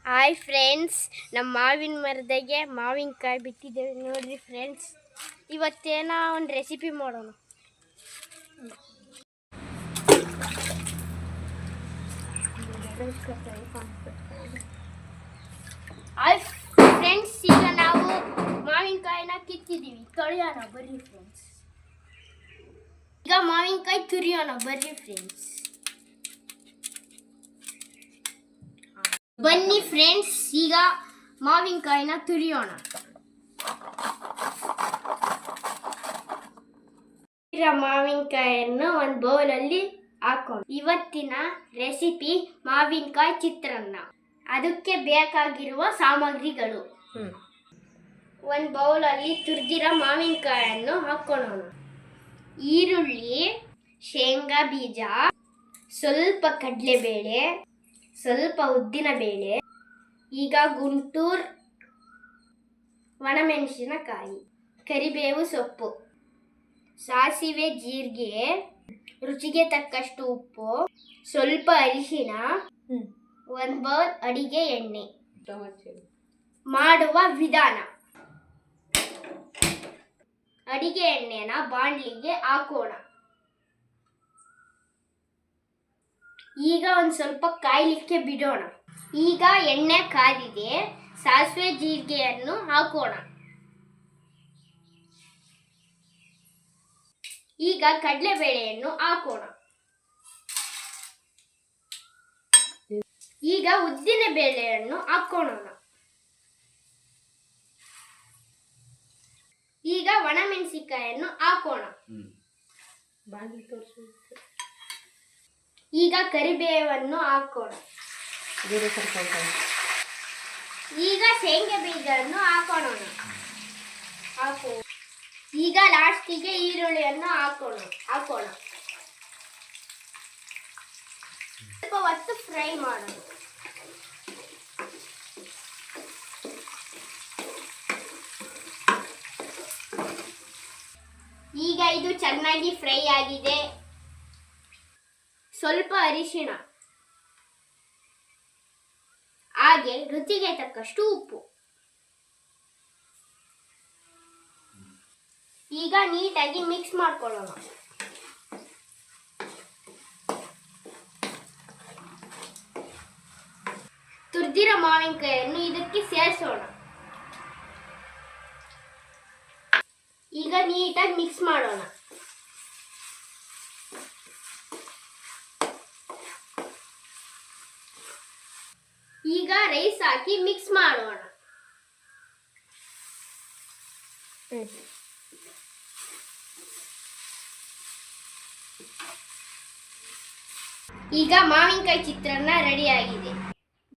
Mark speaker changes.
Speaker 1: Hi friends, ನಮ್ಮ ಮಾವಿನ ಮರದಾಗೆ ಮಾವಿನಕಾಯಿ ಬಿಟ್ಟಿದ್ದೇವೆ ನೋಡ್ರಿ ಫ್ರೆಂಡ್ಸ್. ಇವತ್ತೇನೋ ಒಂದು ರೆಸಿಪಿ ಮಾಡೋಣ. ಹಾಯ್ ಫ್ರೆಂಡ್ಸ್, ಈಗ ನಾವು ಮಾವಿನಕಾಯಿನ ಕಿತ್ತಿದ್ದೀವಿ. ತೊಳೆಯೋಣ ಬರ್ರಿ ಫ್ರೆಂಡ್ಸ್. ಈಗ ಮಾವಿನಕಾಯಿ ತುರಿಯೋಣ ಬರ್ರಿ ಫ್ರೆಂಡ್ಸ್. ಬನ್ನಿ ಫ್ರೆಂಡ್ಸ್, ಈಗ ಮಾವಿನಕಾಯಿನ ತುರಿಯೋಣ. ಮಾವಿನಕಾಯಿಯನ್ನು ಒಂದು ಬೌಲಲ್ಲಿ ಹಾಕೋಣ. ಇವತ್ತಿನ ರೆಸಿಪಿ ಮಾವಿನಕಾಯಿ ಚಿತ್ರಾನ್ನ. ಅದಕ್ಕೆ ಬೇಕಾಗಿರುವ ಸಾಮಗ್ರಿಗಳು: ಒಂದು ಬೌಲಲ್ಲಿ ತುರಿದಿರೋ ಮಾವಿನಕಾಯಿಯನ್ನು ಹಾಕೊಳ್ಳೋಣ. ಈರುಳ್ಳಿ, ಶೇಂಗಾ ಬೀಜ, ಸ್ವಲ್ಪ ಕಡಲೆಬೇಳೆ, ಸ್ವಲ್ಪ ಉದ್ದಿನ ಬೇಳೆ, ಈಗ ಗುಂಟೂರು ಒಣಮೆಣಸಿನಕಾಯಿ, ಕರಿಬೇವು ಸೊಪ್ಪು, ಸಾಸಿವೆ, ಜೀರಿಗೆ, ರುಚಿಗೆ ತಕ್ಕಷ್ಟು ಉಪ್ಪು, ಸ್ವಲ್ಪ ಅರಿಶಿನ, ಒಂದು ಬೌಲ್ ಅಡಿಗೆ ಎಣ್ಣೆ. ಮಾಡುವ ವಿಧಾನ: ಅಡಿಗೆ ಎಣ್ಣೆನ ಬಾಣಲಿಗೆ ಹಾಕೋಣ. ಈಗ ಒಂದು ಸ್ವಲ್ಪ ಕಾಯಲಿಕ್ಕೆ ಬಿಡೋಣ. ಈಗ ಎಣ್ಣೆ ಕಾದಿದೆ, ಸಾಸಿವೆ ಜೀರಿಗೆಯನ್ನು ಹಾಕೋಣ. ಈಗ ಕಡಲೆಬೇಳೆಯನ್ನು ಹಾಕೋಣ. ಈಗ ಉದ್ದಿನ ಬೇಳೆಯನ್ನು ಹಾಕೋಣ. ಈಗ ಒಣಮೆಣಸಿನಕಾಯಿಯನ್ನು ಹಾಕೋಣ. ಈಗ ಕರಿಬೇವನ್ನು ಹಾಕೋಣ. ಈಗ ಶೇಂಗಾ ಬೀಜವನ್ನು ಹಾಕೋಣ. ಈಗ ಲಾಸ್ಟಿಗೆ ಈರುಳ್ಳಿಯನ್ನು ಹಾಕೋಣ. ಸ್ವಲ್ಪ ಹೊತ್ತು ಫ್ರೈ ಮಾಡೋಣ. ಈಗ ಇದು ಚೆನ್ನಾಗಿ ಫ್ರೈ ಆಗಿದೆ. ಸ್ವಲ್ಪ ಅರಿಶಿಣ, ಹಾಗೆ ರುಚಿಗೆ ತಕ್ಕಷ್ಟು ಉಪ್ಪು. ಈಗ ನೀಟಾಗಿ ಮಿಕ್ಸ್ ಮಾಡ್ಕೊಳ್ಳೋಣ. ತುರಿದಿರೋ ಮಾವಿನಕಾಯಿಯನ್ನು ಇದಕ್ಕೆ ಸೇರಿಸೋಣ. ಈಗ ನೀಟಾಗಿ ಮಿಕ್ಸ್ ಮಾಡೋಣ. ಈಗ ರೈಸ್ ಹಾಕಿ ಮಿಕ್ಸ್ ಮಾಡೋಣ. ಈಗ ಮಾವಿನಕಾಯಿ ಚಿತ್ರಾನ್ನ ರೆಡಿ ಆಗಿದೆ.